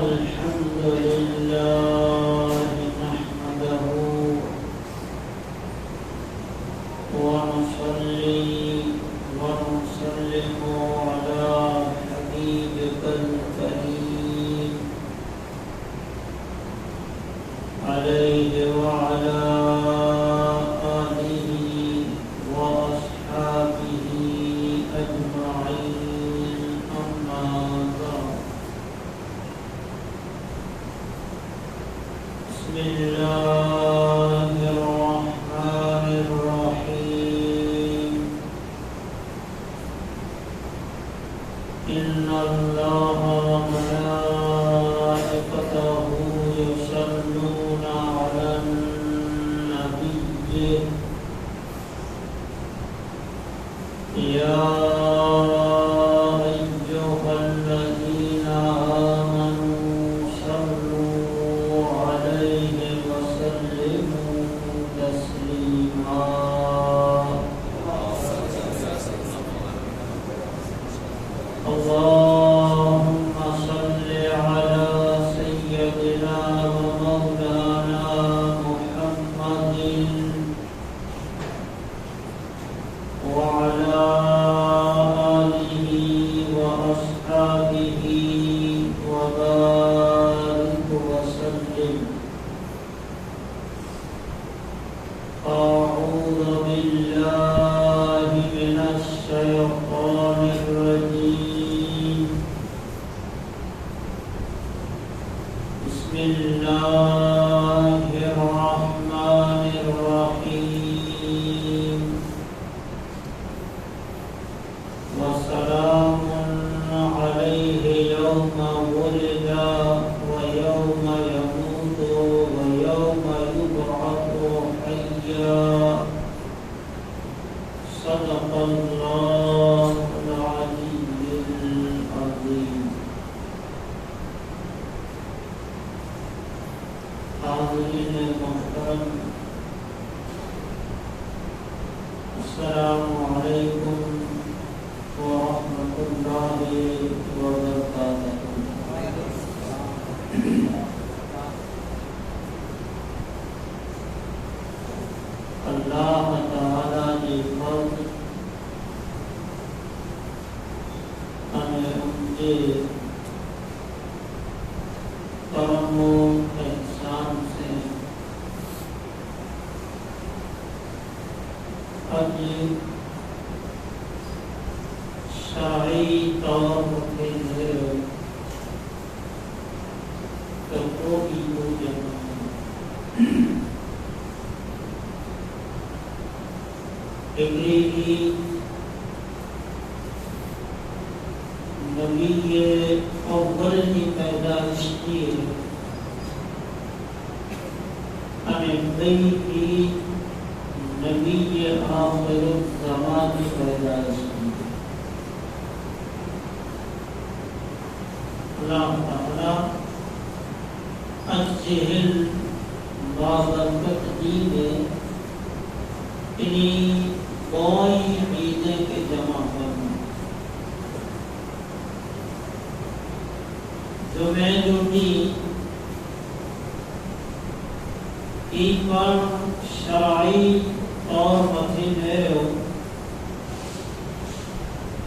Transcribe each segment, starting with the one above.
الحمد لله نحمده ونصلي ونسلم على حبيبك الكريم عليه وعلى آله وأصحابه أجمعين أما بعد بسم الله الرحمن الرحيم إن الله وملائكته يصلون على النبي يا أيها الذين آمنوا صلوا عليه وسلموا تسليما اللهم صل على سيدنا ومولانا محمد وعلى آله وأصحابه وبارك وسلم أعوذ بالله من الشيطان الرجيم بسم الله الرحمن الرحيم وسلام عليه يوم ولد ويوم يموت ويوم يبعث حيا صدق الله العلي العظيم حاضرین محترم السلام علیکم ورحمۃ اللہ وبرکاتہ۔ اللہ تعالی نے فضل ہمیں ان کے کرم و احسان سے آج شرعی طور پہ فرقوں کی دو جگہ ایک نبی اول کی پیدائش کی کی نبی آخر الزمان کی پیدائش کی۔ اللہ تعالیٰ اجہل بابرکت دین انہیں کوئی عیدیں کے جمع کرنا جو میں جو بھی عید پر شرعی طور متھی ہے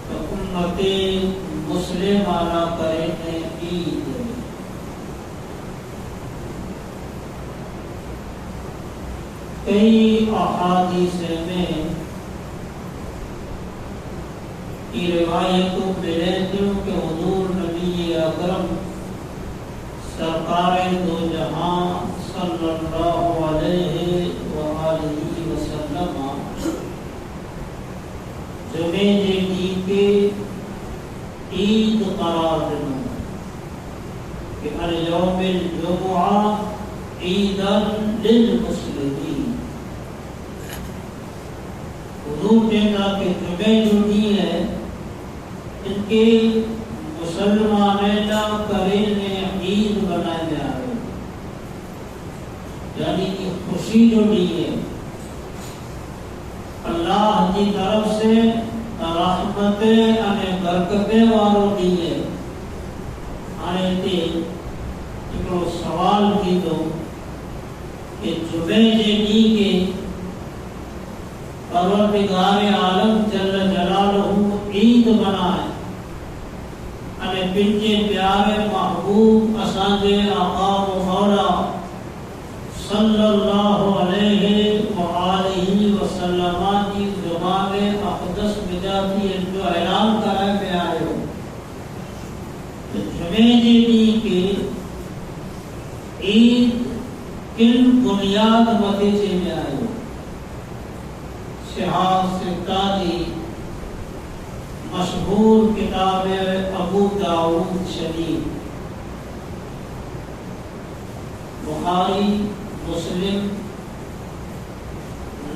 تو امت مسلمانہ کریں عید کئی احادیث میں کی روایتوں ملتی ہوں کہ حضور نبی اکرم سرکار دو جہاں صلی اللہ علیہ وآلہ وسلم جمعے جی کے عید قرار دینا کہ الیوم الجمعہ عیدا للمسلمین۔ حضور نے کہا کہ جمعے جو دی ہے ان کے مسلمانوں کریں عید بنائے آئے، یعنی کہ خوشی جو دی ہے اللہ کی طرف سے رحمتیں برکتیں والوں دی ہے آئے تھے हिकिड़ो सवाल थींदो कि जुमे जे ॾींहं के परवरदिगार आलम जल जलालहू ईद मनाए अने पंहिंजे प्यारे महबूब असांजे आका व मौला सल्लल्लाहु अलैहि व आलिहि वसल्लम जी ज़ुबान अक़दस मिजाती जो ऐलान कराए में आयो तो जुमे जे ॾींहं के ईद किन बुनियाद मथे जे में आयो सिहाह सिक्का जी मशहूर किताब अबू दाऊद शरीफ बुखारी मुस्लिम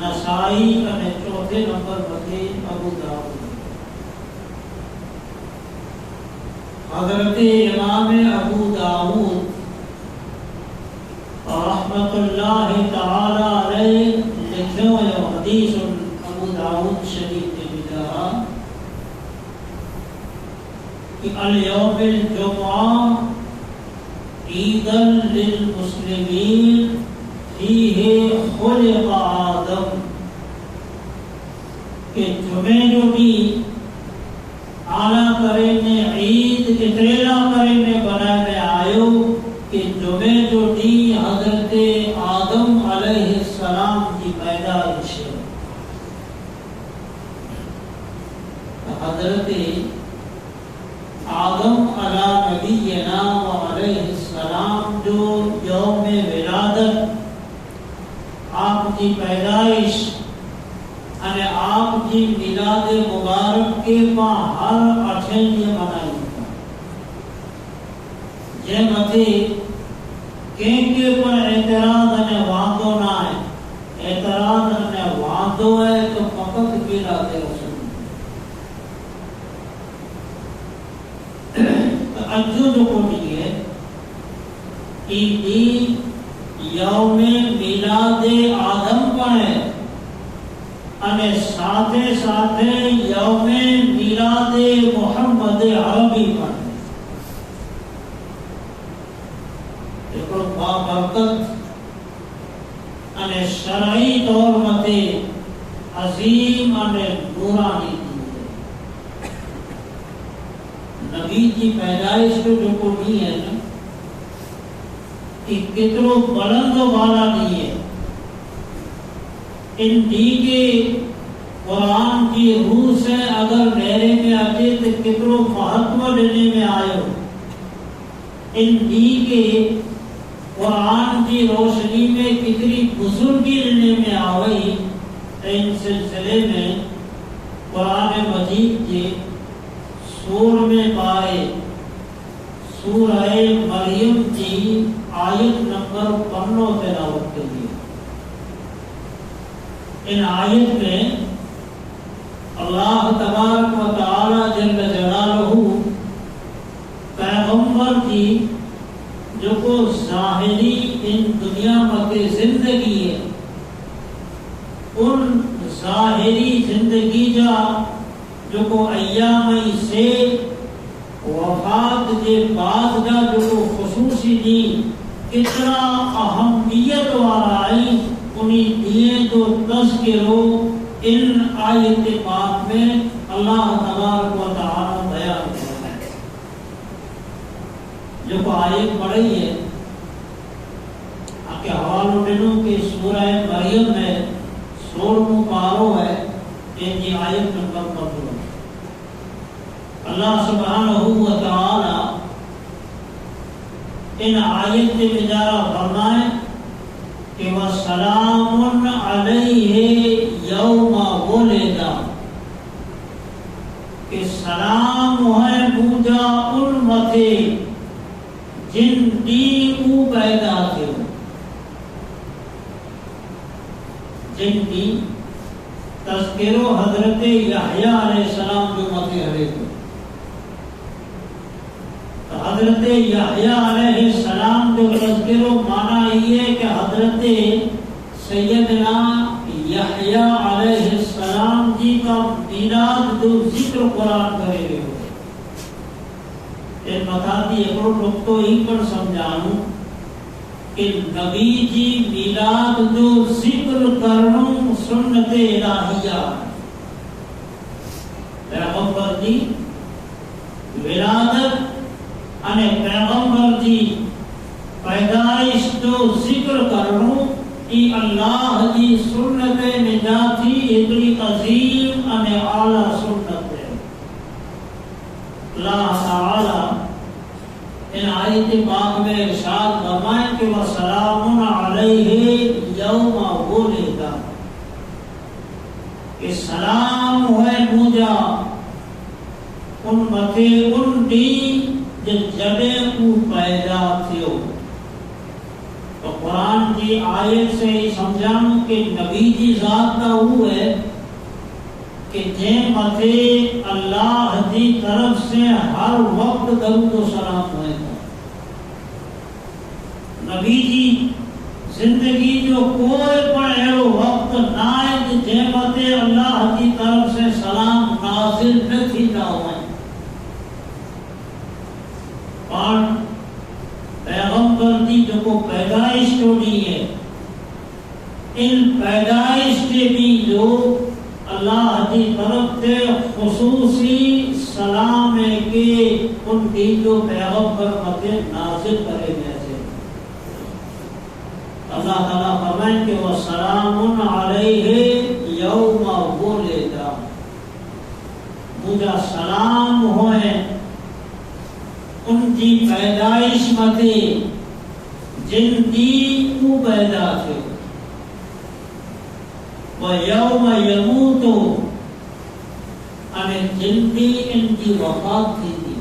नसाई अने चौथे नंबर मथे अबू दाऊद हज़रत इमाम अबू दाऊद रहमतुल्लाह तआला अलैहि लिखियो हुयो हदीस अबू दाऊद शरीफ जे मिला कि अल यौमिल जुमुआ ईदन लिल मुस्लिमीन फीहे खुलिक़ आदम कि जुमे जो ॾींहुं आला करे ने ईद इतरेला करे ने बनाए में आयो कि जुमे जो ॾींहुं हज़रत आदम अलैहिस्सलाम जी पैदाइश हज़रत आदम अला नबीना व अलैहिस्सलाम जो यौम विलादत आप की पैदाइश अने आप की मिलाद मुबारक के मां हर 8 ॾींहं मनाई जे मथे कंहिंखे पण एतराज़ अने वांदो न आहे एतराज़ अने वांदो है तो फ़क़त मिलाद रसूल अजो जो कोटी है कि यौमे मिलाद आदम पण है अने साथे साथे यौमे मिलाद मोहम्मद अरबी पण है हिकिड़ो बाबरकत अने शरई तौर मथे अज़ीम अने नूरानी नबी की पैदाइश जो जेको ॾींहुं है न कि केतिरो बुलंद वाला ॾींहुं है इन ॾींहं के कुरान की रूह से अगर नेरे में अचे तो केतिरो महत्व ॾिने में आयो इन ॾींहं के कुरान की रोशनी में केतिरी बुजुर्गी ॾिने में आवई इन सिलसिले में कुरान मजीद के सूर में पाए सूरह मरियम की आयत नंबर 15 तिलावत करिए इन आयत में अल्लाह तबारक व तआला जल्ल जलालहू पैगंबर की जो को ज़ाहिरी इन दुनिया मते जिंदगी है उन ज़ाहिरी जिंदगी जा जो को अय्याम से वफात के बाद का जो को खुसूसी दी कितना अहमियत वाला आई उन्हीं दिए जो तज़किरो इन आयत पाक में अल्लाह तबारक व तआला बयान किया है जो को आयत पढ़ी है आपके हवालों दिनों के सूरह मरियम में 16वां पारो है इनकी आयत नंबर 15 अल्लाह सुब्हानहू व तआला इन आयत में इजारा फरमाए कि वसलामुन अलैहि यौम वुलिदा कि सलाम है पूजा उन मथे जिन ॾींहुं पैदा थियो जिन ॾींहुं तज़किरो हज़रत यहया अलैहिस्सलाम जो मथे हले थो हज़रत यहया अलैहिस्सलाम जो तज़किरो माना ये कि हज़रत सैयदना यहया अलैहिस्सलाम जी का मीलाद जो जिक्र कुरान करे वियो इन मथां थी हिकिड़ो नुक़्तो ही पण सम्झाणो کہ نبی جی میلاد جو ذکر کرنو سنت الہیہ پیغمبر جی ولادت અને پیغمبر جی پیدائش جو ذکر کرنو ای اللہ جی سنت نجاتی اتنی عظیم અને اعلی سنت ہے. اللہ تعالی ان آیت پاک میں ارشاد فرمائے کہ وسلام علیہ یوم ولد کہ سلام ہوئے مجھا ان متے ان ڈی جڑے کو پیدا تھیو. تو قرآن کی آیت سے سمجھاؤں کہ نبی جی ذات کا وہ ہے کہ جے متے اللہ کی طرف سے ہر وقت درود و سلام ہوئے گا. نبی جی زندگی جو کوئی پر ایڑو وقت نہ ہے جے متے اللہ کی طرف سے سلام نازل نہ تھی ہوئے. اور پیغمبر کی جو کو پیدائش ہوئی ہے ان پیدائش کے بھی جو اللہ کی طرف سے خصوصی سلام ہے کہ ان کی جو پیغمبر متے نازل کرے گئے تھے. اللہ تعالیٰ فرمائیں کہ وہ سلام علیہ یوم ولد مجھا سلام ہوئے ان کی پیدائش متے جن کی کو پیدا تھے. وَيَوْمَ يَمُوتُ اور جن کی ان کی وفات تھی تھی.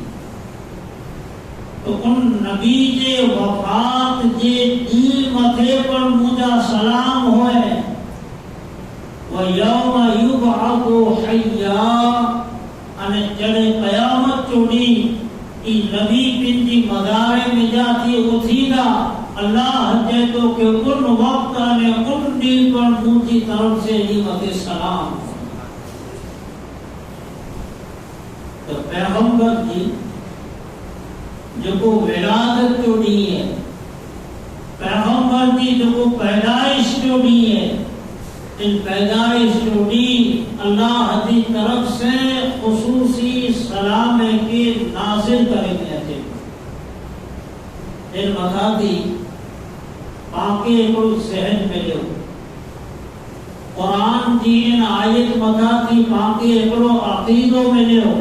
تو ان نبی کے وفات کے دی متھے پر مجھا سلام ہوئے. وَيَوْمَ يُبْعَثُ حَيًّا اور جڑے قیامت چوڑی ای نبی پن کی مدار میں جاتی اتھینا اللہ جے تو کہ ان وقت نے ان دل پر مجھے طرف سے نعمت سلام. تو پیغمبر جی جو کو ولادت جو نہیں ہے پیغمبر جی جو کو پیدائش جو نہیں ہے ان پیدائش جو نہیں اللہ کی طرف سے خصوصی سلام کے نازل کریں گے تھے. ان مذہبی پاکے کو ذہن میں لو قرآن کی ان آیت مذہبی پاکے کو عقیدوں میں لو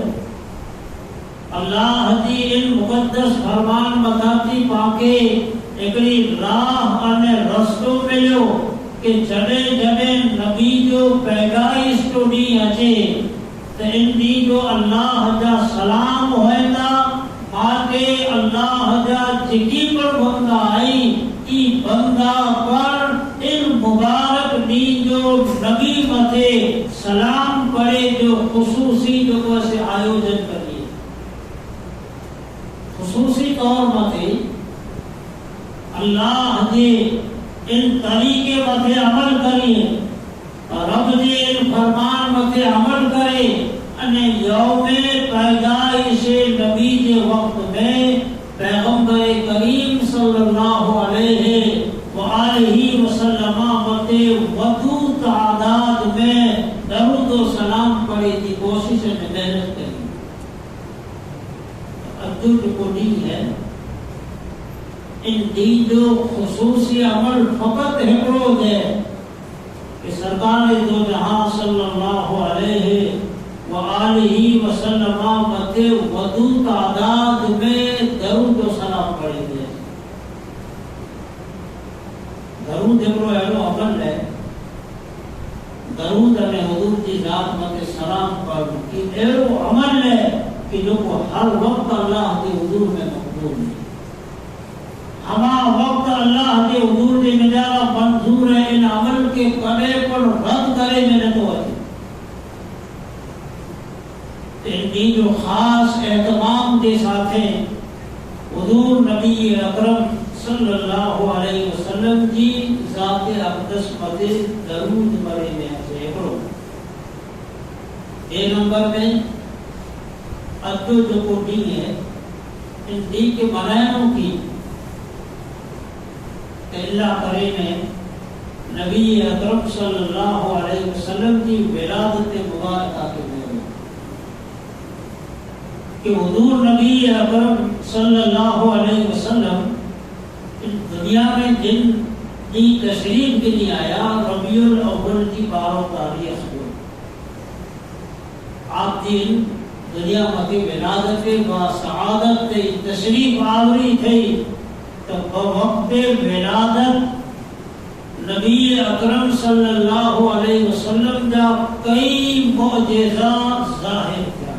اللہ کی ان مقدس فرمان مذہبی پاکے ایکڑی راہ اور رستوں میں لو کہ جڑے جڑے نبی جو پیدائش تو نہیں اچے تو ان دی جو اللہ جا سلام ہوئے گا آگے اللہ جا جگی پر بندہ آئی ای بندہ پر ان مبارک دی جو نبی متے سلام کرے جو خصوصی جو کوسے آیوجن کریے خصوصی طور متے اللہ جے ان طریقے متے عمل کریے رب جے ان فرمان متے عمل کرے انے یوم پیدائش نبی کے وقت میں پیغمبر کریم صلی اللہ علیہ وآلہ وسلم متے ودو تعداد میں درود و سلام پڑھے کی کوشش میں محنت کری. عبداللہ کو نہیں ہے ان دین جو خصوصی عمل فقط ہکڑو ہے کہ سرکار دو جہاں صلی اللہ علیہ وآلہ وسلم متے ودو تعداد میں درود و سلام پڑھے گئے. درود ہکڑو ایلو عمل ہے درود میں حضور کی ذات متے سلام پڑھ کہ ایلو عمل ہے کہ جو کو ہر وقت اللہ کے حضور میں مقبول ہے. ہما وقت اللہ کے حضور کے نجارہ منظور ہے ان عمل کے کرے پر رد کرے میں نے تو ہے. ان کی جو خاص اہتمام کے ساتھ ہیں حضور نبی اکرم صلی اللہ علیہ وسلم کی ذات اقدس متے درود پڑھے میں سے کرو. اے نمبر میں ادو جو کو ڈی ہے ان ڈی کے معنیوں کی اللہ کرے نے نبی اکرم صلی اللہ علیہ وسلم کی ولادت مبارکہ کے دور کہ حضور نبی اکرم صلی اللہ علیہ وسلم اس دنیا میں جن کی تشریف کے لیے آیا ربیع الاول کی 12 تاریخ کو آپ دن دنیا میں ولادت و سعادت تشریف آوری تھی تو وقت ولادت نبی اکرم صلی اللہ علیہ وسلم جا کئی معجزات ظاہر کیا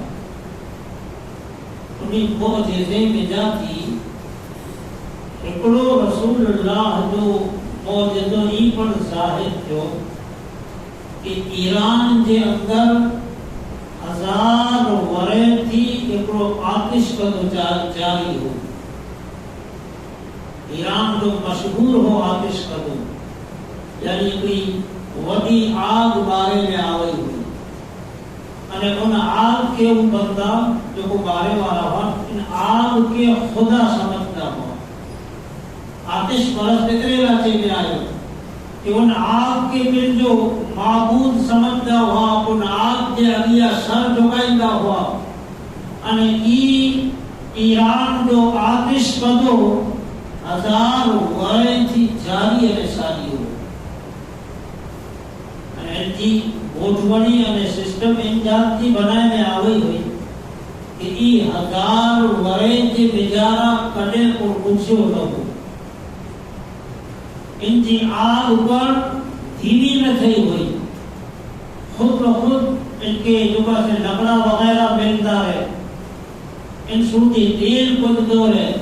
انہی معجزے میں جاتی اکڑو رسول اللہ جو معجزو ہی پر ظاہر کیوں کہ ایران کے اندر 1000 ورے تھی اکڑو آتش کا تو جاری ہو ایران جو مشہور ہو آتش کا تو یعنی کوئی وڈی آگ بارے میں آوئی ہوئی અને ان آگ کے وہ بندہ جو کو بارے والا ہوا ان آگ کے خدا سمجھتا ہوا آتش پرست اتنے راچے میں آئے کہ ان آگ کے پھر جو معبود سمجھتا ہوا ان آگ کے اگیا سر جھکائندہ ہوا અને ایران جو آتش پدو 1000 ورے تھی جاری ہے ساری ہو ان کی گوٹھوڑی اور سسٹم ان جات کی بنائے میں آوئی ہوئی کہ ای 1000 ورے کے بجارہ کڑے اور کچھو لگو ان کی آگ پر دھیمی نہ تھی ہوئی خود بخود ان کے جو سے لکڑا وغیرہ ملتا ہے ان سوٹی تیل کچھ دور ہے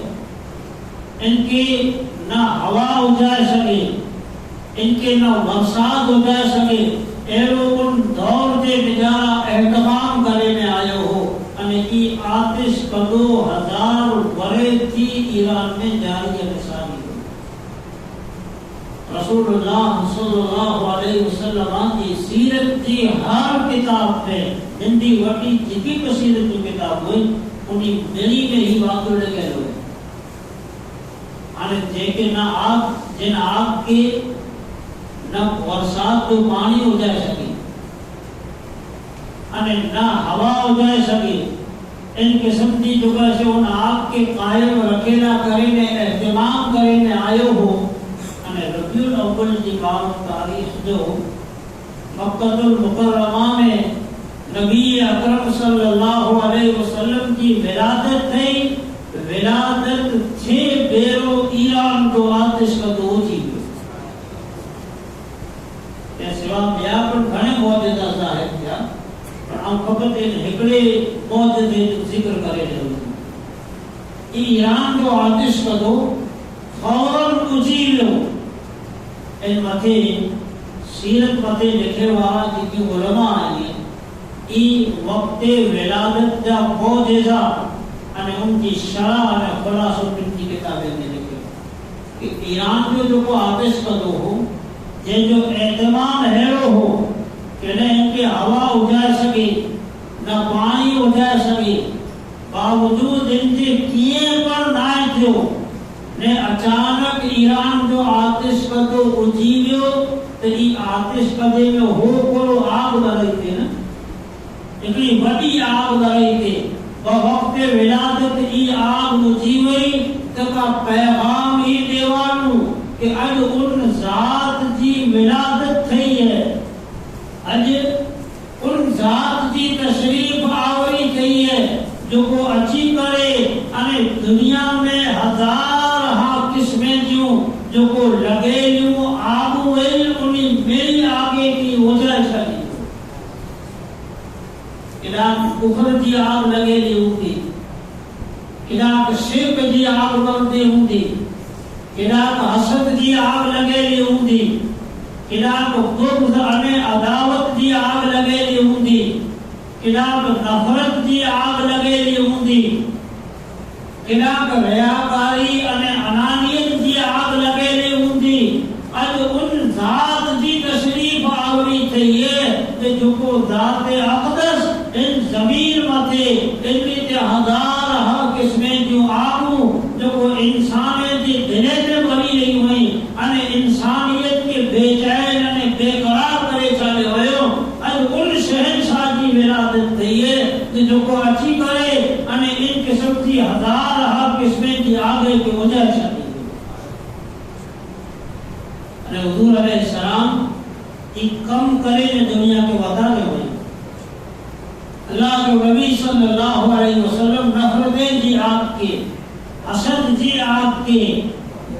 ان کے نہ ہوا ہو جائے سکے ان کے نہ برسات ہو جائے سکے ایرو ان دور کے بجارہ احتمام کرے میں آئے ہو انہیں کی آتش کدو 1000 ورے تھی ایران میں جاری مثالی ہو رسول اللہ صلی اللہ علیہ وسلم کی سیرت کی ہر کتاب میں ہندی وٹی جتنی بصیرت کی کتاب ہوئی انہیں دلی میں ہی واقع لگے ہوئے جن آگ کے نہ برسات تو پانی ہو جائے سکے نہ ہوا ہو جائے سکے ان قسم کی جگہ سے ان آگ کے قائم رکھیلا کرنے اہتمام کرنے آئے ہو ربیع الاول کی 12 تاریخ جو مکہ المکرمہ میں نبی اکرم صلی اللہ علیہ وسلم کی ولادت تھی ولادت 6 بیرو ایران کو آتش کا دو تھی سوا بیا پر گھنے معجزہ ظاہر کیا پر ہم فقط ان ہکڑے معجزے ذکر کرے رہے ایران جو آتش کا دو فوراً اجیل لو ان متے سیرت متے لکھے ہوا جتنی علماء آئی ای وقت ولادت جا معجزہ અને ઉનકી શરહ અને ખુલાસો ની કિતાબે में लिखे कि ईरान जो को आदेश कदो हो ये जो एहतमाम हेरो हो कि न इनके हवा उजा सके न पानी उजा सके बावजूद इनके किए पर ना थियो ने अचानक ईरान जो आतिश कदो उजीवियो तो ई आतिश कदे में हो को आग लगी थी ना इतनी बड़ी आग लगी थी वक्त विलादत ई आग मुजीवई तका पैगाम ही देवानु कि अज उन जात जी विलादत थई है अज उन जात जी तशरीफ आवरी थई है जो को अच्छी करे अने दुनिया में 1000 हा किस्में जो जो को लगे जो आग वेल उनी मेरी आगे की वजह छली इलाक कुफर जी आग लगेली हूंदी इलाक शिरक जी आग बरदी हूंदी इलाक हसद जी आग लगेली हूंदी इलाक बुग़्ज़ अने अदावत जी आग लगेली हूंदी इलाक नफरत जी आग लगेली हूंदी इलाक रियाकारी अने अनानियत जी आग लगेली हूंदी अज उन जात जी तशरीफ आवरी थई है कि जो को जात अक़दस इन जमीन मथे इनके 1000 किस्में जो आगू जो को इंसान जे दिले ते भरी रही हुई અને इंसानियत के बेचैन અને बेकरार करे ચાલે વયો અને ઉન શહેનશાહ की विरादत થઈ है कि जो को अच्छी करे અને इन किस्म की हजार किस्में की आगे की वजह शादी અને हुजूर अलैहि सलाम की कम करे ने दुनिया के वधारे हुए अल्लाह के नबी सल्लल्लाहु अलैहि वसल्लम नफरतें जी आपके हसद जी आपके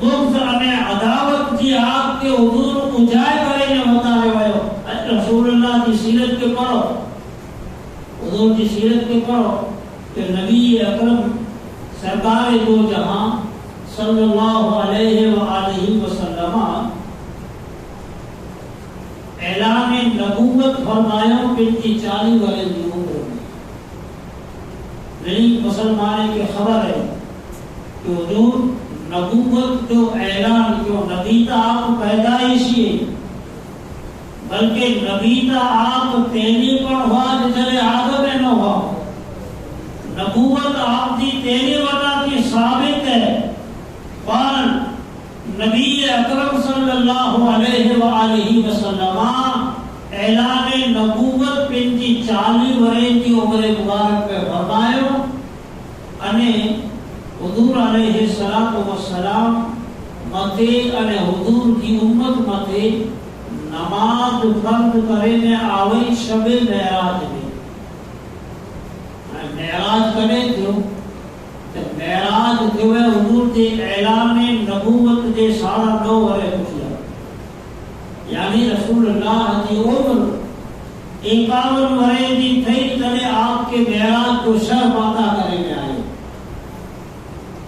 बुग़्ज़ अने अदावत जी आपके हुजूर उजाय करे ने बतावे वयो रसूलुल्लाह की सीरत के पढ़ो हुजूर की सीरत के पढ़ो कि नबी अकरम सरकार दो जहां सल्लल्लाहु अलैहि व आलिहि वसल्लम ऐलान नबूवत फरमाया पिछली 40 वर्ष की उम्र में नहीं मुसलमान की खबर है कि हुजूर नबूवत जो ऐलान क्यों नबी था आप पैदाइशी बल्कि नबी था आप तेरी पर हुआ जले आदम में न हुआ नबूवत आपकी तेरी वजह की साबित है पर नबी अकरम सल्लल्लाहु अलैहि व आलिहि वसल्लम ऐलान नबूवत पिंजी 40 वर्ष की उम्र मुबारक पे फरमायो अने हुजूर अलैहि सलातो व सलाम मते अने हुजूर की उम्मत मते नमाज फर्ज करे ने आवई शबे मेराज में मेराज करे जो मेराज जो है हुजूर के ऐलान नबूवत के 9.5 वर्ष किया यानी रसूलुल्लाह की उम्र 51 वर्ष की थई तने आपके मेराज को शर्माता करे में आए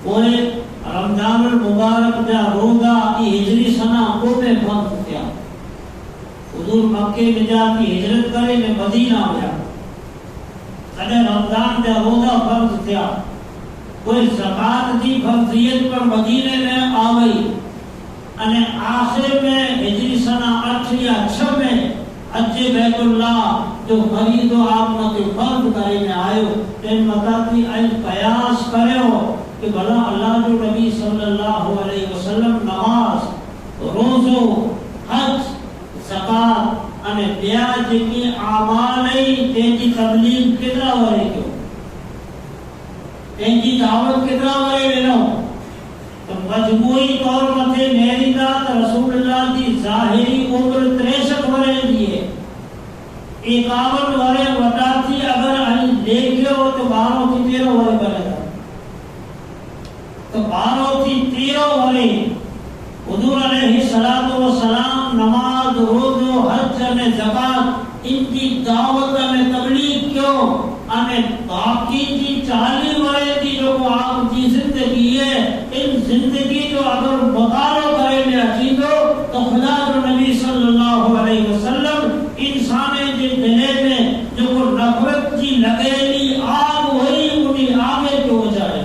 पूरे रमजान मुबारक जा रोजा की हिजरी सना को में फर्ज किया हुजूर मक्के में जाके हिजरत करे ने मदीना गया तने रमजान जा रोजा फर्ज किया कोई ज़कात की फर्जियत पर मदीने में आ गई अने आखिर में हिजरी सना 8 या 6 में हज बैतुल्लाह जो फरीदो आप मते फर्ज करे में आयो तेन मताती आई कयास करयो कि भला अल्लाह जो नबी सल्लल्लाहु अलैहि वसल्लम नमाज रोजो हज ज़कात अने ॿिया जेकी आमाल तेजी तबलीग केतिरा वरे कयो तेजी दावत केतिरा वरे वेनो तो मजमूई तौर मथे नेरींदा त रसूलुल्लाह की ज़ाहिरी उम्र 63 वरे जी है 51 वरे वटा थी अगर हल देखियो तो 12 थी 13 वरे बनेगा तो 12 थी 13 वरे हुजूर अलैहि सलातो व सलाम नमाज रोजो हज अने ज़कात इनकी दावत अने तबलीग क्यों अने बाकी की 40 वर्ष की जो आपकी जिंदगी है इन जिंदगी जो अगर मुतालो करे में अचीदो तो खुदा जो नबी सल्लल्लाहु अलैहि वसल्लम इंसान के दिल में जो नफरत की लगेली आग हुई उन्हीं आगे जो हो जाए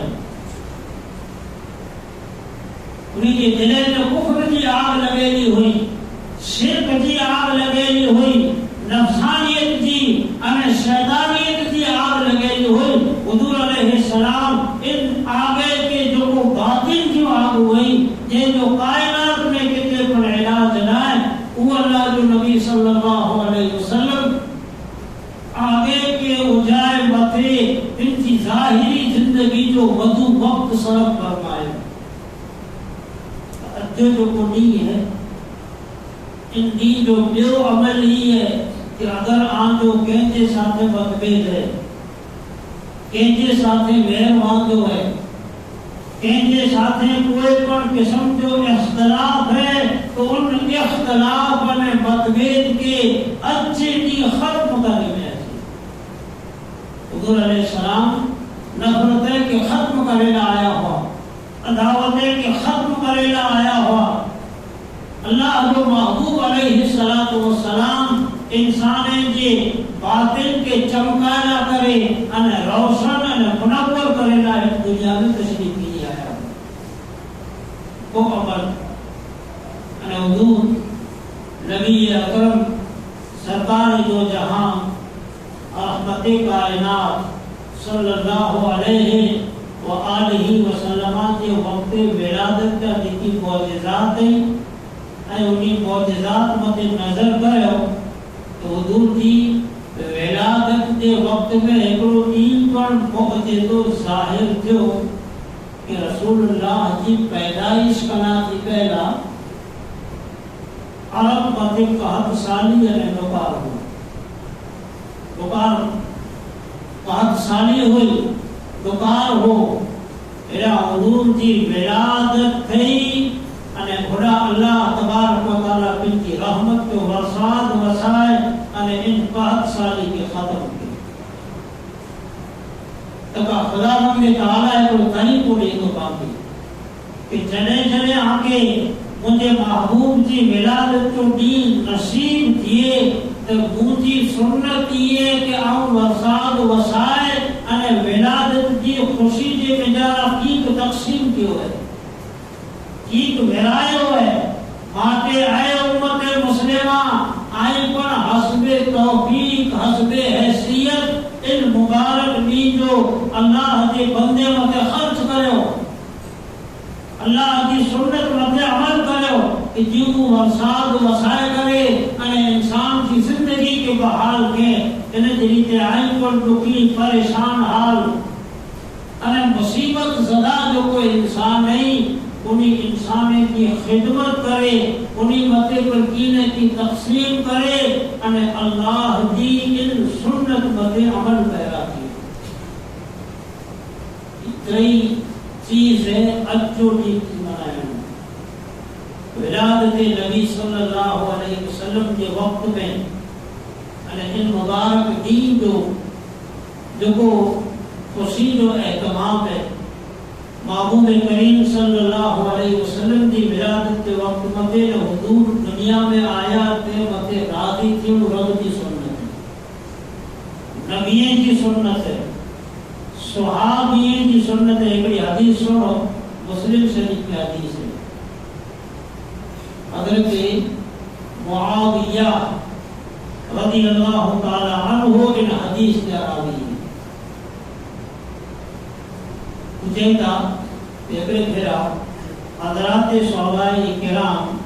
उन्हीं के दिल में कुफ्र की आग लगेली हुई शिर्क की आग लगेली हुई नफसानियत की अने शैतानियत की आग लगेली हुई हुजूर अलैहि सलाम इन आगे के जो बातिन की आग हुई ये जो कायनात में कितने पर इलाज ना है वो अल्लाह जो नबी सल्लल्लाहु अलैहि वसल्लम आगे के उजाए मथे इनकी ज़ाहिरी जिंदगी जो वधु वक्त सरफ फरमाए जो नहीं है इनकी जो ॿियो अमल ही है कि अगर आन जो कंहिंजे साथे मतभेद है कंहिंजे साथे वैर वांदो है कंहिंजे साथे कोई पण किस्म जो इख्तिलाफ है तो उन इख्तिलाफ ने मतभेद के अच्छे दी खत्म करने में हुजूर अलैहि सलाम नफरतें के खत्म करेला आया हुआ अदावतें के खत्म करेला आया हुआ अल्लाह जो महबूब अलैहि सलातो व सलाम इंसान जे बातिन के चमकाना करे अने रोशन अने मुनव्वर करेला इस दुनिया में तशरीफ की आया वो अमल अने हुजूर नबी अकरम सरकार जो जहां रहमत कायनात सल्लल्लाहु अलैहि व आलिहि वसल्लम के वक्त विलादत का जितनी मौजज़ात है ऐं उन्ही मौजज़ात मथे नज़र कयो त हुजूर जी विलादत जे वक़्त में हिकिड़ो ॾींहुं पण मौजज़ो ज़ाहिर थियो कि रसूलुल्लाह जी पैदाइश कना थी पहला अरब मथे कहत साली अने दुकार हो दुकार कहत साली हुई दुकार हो एड़ा हुजूर जी विलादत थई अने खुदा अल्लाह तबारक व तआला पिंजी रहमत जो वरसाद वसाए अने इन कहत साली के खत्म की तका खुदा रब तआला को कहीं को देतो बाकी कि जने जने आके मुझे महबूब जी विलादत जो ॾींहुं नसीब थिए त मुंहिंजी सुन्नत इहे कि आऊं वरसाद वसाए अने विलादत जी ख़ुशी जे मिजारा कीक तक़सीम कयो है कीक विरायो है माटे आए उम्मत मुस्लिमा आई पण हस्बे तौफीक हस्बे हैसियत इन मुबारक ॾींहुं जो अल्लाह जे बंदे मथे ख़र्च करियो अल्लाह की सुन्नत मथे अमल करियो कि जीव वरसाद वसाए करे अने इंसान की जिंदगी के बहाल के इन जे रीते आई पर दुखी परेशान हाल अने मुसीबत ज़दा जो कोई इंसान नहीं उन्हीं इंसान की खिदमत करे उन्हीं मथे पर कीने की तक़सीम करे अने अल्लाह जी इन सुन्नत मथे अमल पैदा की इतनी चीज है अजो डी मनाया विलादत नबी सल्लल्लाहु अलैहि वसल्लम के वक्त में अने इन मुबारक दीन जो खुशी जो एहतमाम है महबूब करीम सल्लल्लाहु अलैहि वसल्लम की विलादत के वक्त मथे जो हुजूर दुनिया में आया ते मथे राजी थी रब की सुन्नत है नबियों की सुन्नत है सुहाबियों की सुन्नत है एक हदीस सुनो मुस्लिम शरीफ की हदीस है हज़रत मुआविया रज़ियल्लाहु ताला अन्हु इन हदीस के रावी हैं उजेता तेरे फेरा हज़रात सहाबाए किराम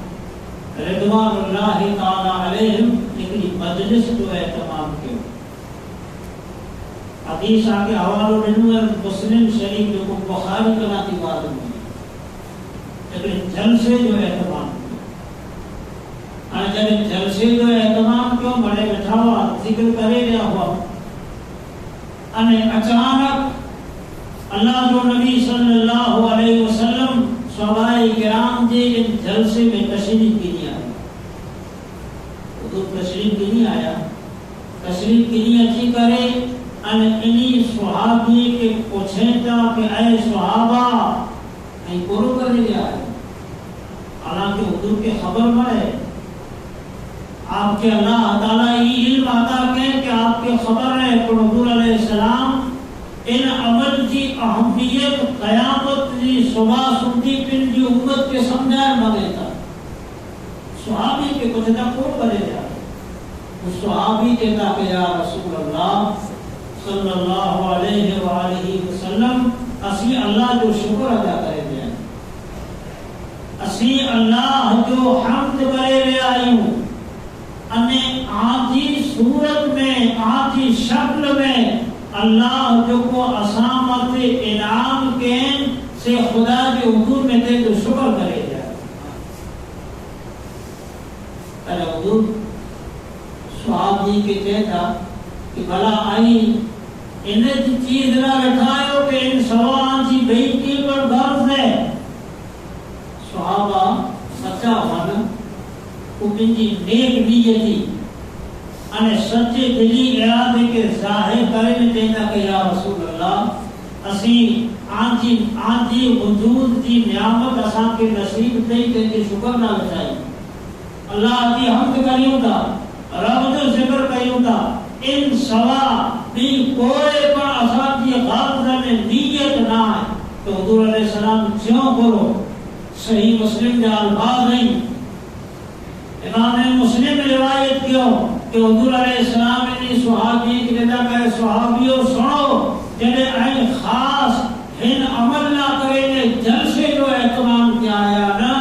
रिदवानुल्लाहि ताला अलैहिम एक मजलिस जो एहतमाम किया हदीस आगे हवालो ॾिनो है मुस्लिम शरीफ जो बुखारी कना थी बात में लेकिन जलसे जो एहतमाम किया जब जलसे जो एहतमाम क्यों बड़े बैठा हुआ जिक्र करे रहा हुआ अने अचानक अल्लाह जो नबी सल्लल्लाहु अलैहि वसल्लम सहाबाए किराम जे इन जलसे में तशरीफ की नहीं आया तो तशरीफ की नहीं आया तशरीफ की नहीं अच्छी करे अने इन्हीं सहाबी के पूछे था कि ऐ सहाबा ऐ कोरो कर लिया है हालांकि हुजूर के खबर मरे आपके अल्लाह ताला ये इल्म अता के कि आपके खबर है कि हुजूर अलैहि सलाम इन अमल की अहमियत क़यामत की सुबह सुनती पिन की उम्मत के समझाए मगे था सहाबी के कुछ ना को करे जा उस सहाबी के था कि या रसूल अल्लाह सल्लल्लाहु अलैहि व आलिहि वसल्लम असी अल्लाह जो शुक्र अदा करे दे असी अल्लाह जो हम्द करे ले आयूं अने आजी सूरत में आजी शक्ल में अल्लाह जो को असामत इनाम के से खुदा के हुजूर में थे तो शुक्र करे जा अरे हुजूर सहाबी के कहता कि भला आई इन चीज ना बैठायो कि इन सवाल की बेइज्जती पर गर्व है सहाबा सच्चा मन उनकी नेक नीयती अने सच्चे दिली इरादे के जाहिर करे ने देता कि या रसूल अल्लाह असी आजी वजूद की नियामत असा के नसीब थई ते शुक्र ना लचाई अल्लाह की हमद करियूं था रब जो जिक्र करियूं था इन सवा भी कोई पर असा की गाज़ में नीयत ना है तो हुजूर अलैहि सलाम क्यों बोलो सही मुस्लिम के अल्फाज नहीं इमाम मुस्लिम रिवायत क्यों कि हुजूर अलैहिस्सलाम ने सहाबी के कहता है सहाबियों सुनो जने आई खास हिन अमल ना करे ने जलसे जो एहतमाम किया आया ना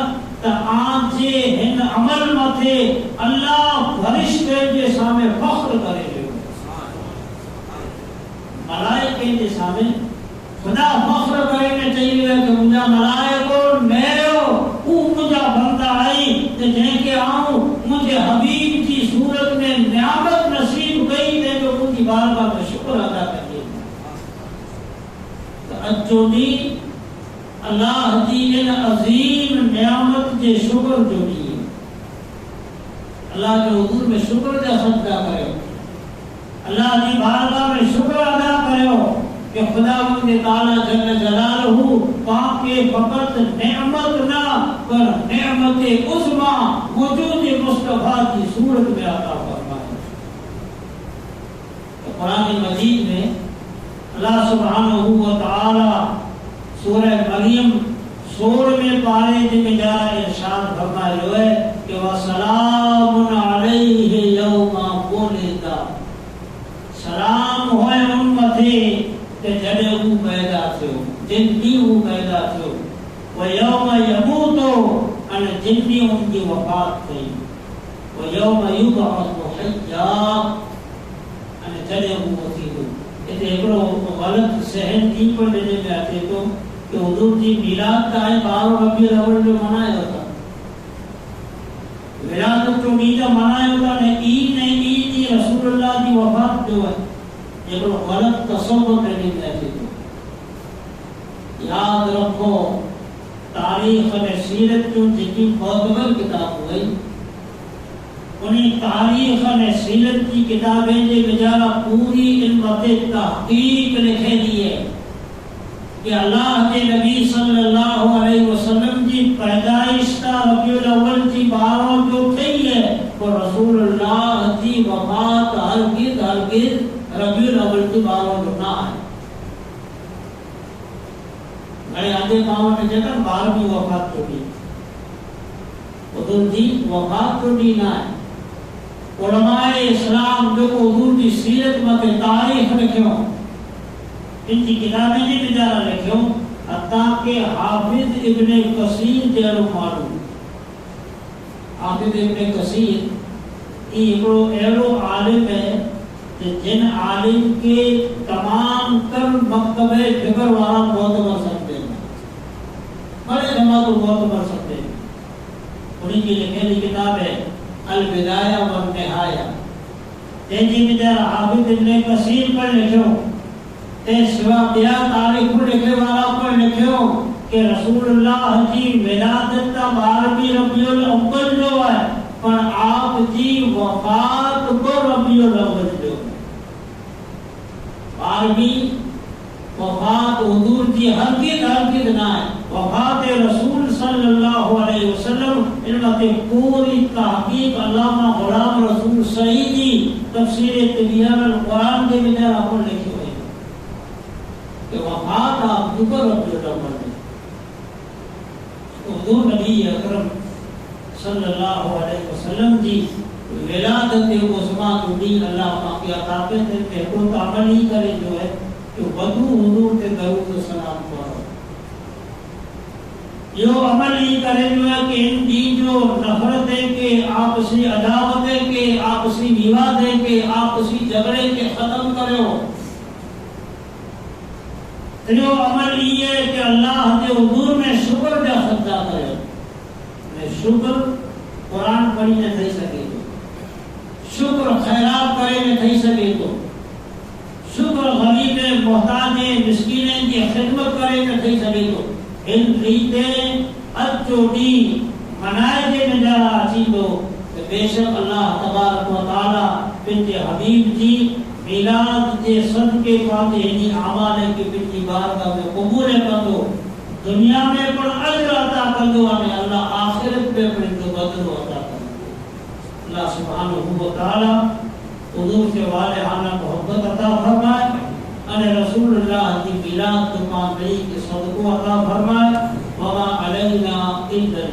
त आज हिन کے سامنے خدا فخر کرے میں چاہیے کہ مجھا ملائکو میرو او مجھا بندہ آئی تے جن کے آؤں مجھے حبیب کی صورت میں نعمت نصیب گئی تے جو مجھے بارگاہ میں شکر ادا کریے تو اچھو دی اللہ دی ان عظیم نعمت کے شکر جو دی اللہ کے حضور میں شکر دے صدقہ کرو اللہ دی بارگاہ میں شکر ادا کرو کہ خداوند تعالی جل جلالہ پاک کے فقط نعمت نہ پر نعمت عظمی وجود مصطفیٰ کی صورت میں عطا فرمائے. تو قرآن مجید میں اللہ سبحانہ و تعالی سورہ مریم 16ویں پارے میں جا ارشاد فرمائے ہوئے کہ وَسَلَامٌ عَلَيْهِ يَوْمَ وُلِدَ سلام ہوئے ان متھے کہ جڑے وہ پیدا تھو جن کی وہ پیدا تھو وَيَوْمَ يَمُوتُ ان جن کی ان کی وفات تھی وَيَوْمَ يُبْعَثُ حَيًّا ان جڑے وہ تھی تو یہ ایکڑو غلط صحن کی پر دینے میں آتے تو کہ حضور جی میلاد کا ہے 12 ربیع الاول جو منائے ہوتا ولادت جو میجا منائے ہوتا نے عید نہیں عید دی رسول اللہ کی وفات جو ہے یہ تو غلط تصور کرنے میں آتے تو یاد رکھو تاریخ میں سیرت جو جتنی معتبر کتاب ہوئی انہیں تاریخ میں سیرت کی کتابیں جو بجارہ پوری علمت تحقیق لکھے دیئے کہ اللہ کے نبی صلی اللہ علیہ وسلم کی پیدائش کا ربیع الاول کی 12 جو تھی ہے وہ رسول اللہ کی وفات ہرگز ربیع الاول کی 12 جو نہ ہے میرے آدھے کاموں میں جگہ 12ویں وفات جو بھی حضور کی وفات جو بھی نہ ہے. علماء اسلام جو حضور کی سیرت میں تاریخ لکھوں ان کی کتابیں نہیں بجارہ لکھوں حتیٰ کہ حافظ ابن کثیر جیلو معلوم حافظ ابن کثیر یہ ایلو عالم ہے جن عالم کے تمام تر مکتبہ فکر والا معتبر سکتے ہیں بڑے جماعت معتبر سکتے ہیں. انہیں کی لکھے لی کتاب ہے البدایہ والنہایہ جن کی بجارہ حافظ ابن کثیر پر لکھوں سوا بیا تاریخ لکھے والا پر لکھو کہ رسول اللہ کی ولادت کا 12ویں ربیع الاول جو ہے پر آپ کی وفات کو ربیع الاول جو ہے 12ویں وفات حضور کی ہرگز نہ ہے. وفات رسول صلی اللہ علیہ وسلم علمت پوری تحقیق علامہ غلام رسول سعیدی تفسیر تبیان القرآن کے بجائے آپ لکھے ہوئے کہ وفات آپ دکر ربیع الاول میں حضور نبی اکرم صلی اللہ علیہ وسلم کی ولادت عظمیٰ جو دین اللہ باقی عطاقت ہے کہ حکومت عمل ہی کرے جو ہے کہ بدو حضور کے درود و سلام پڑھو یہ عمل ہی کرے جو ہے کہ ان کی جو نفرتیں کے آپسی عداوتیں کے آپسی ووادیں کے آپسی جھگڑے کے ختم کرے ہو. جو عمل یہ ہے کہ اللہ کے حضور میں شکر کا صدقہ کرے میں شکر قرآن پڑھی نہ تھی سکے تو شکر خیرات کرے نہ تھی سکے تو شکر غریب محتاج مسکین کی خدمت کرے نہ تھی سکے تو ان ریتیں اچھو دی منائے دے میں جارا اچھی تو بے شک اللہ تبارک و تعالی بنت حبیب جی میلاد کے صدقے پاتے ہیں اعمال کے بنتی بارگاہ میں قبول کر دو دنیا میں پر اجر عطا کر دو ہمیں اللہ آخرت پہ پر جو بدر عطا کر دو. اللہ سبحانہ و تعالی حضور سے والہانہ محبت عطا فرمائے ان رسول اللہ کی میلاد کو معاملے کے صدقوں عطا فرمائے وما علینا الا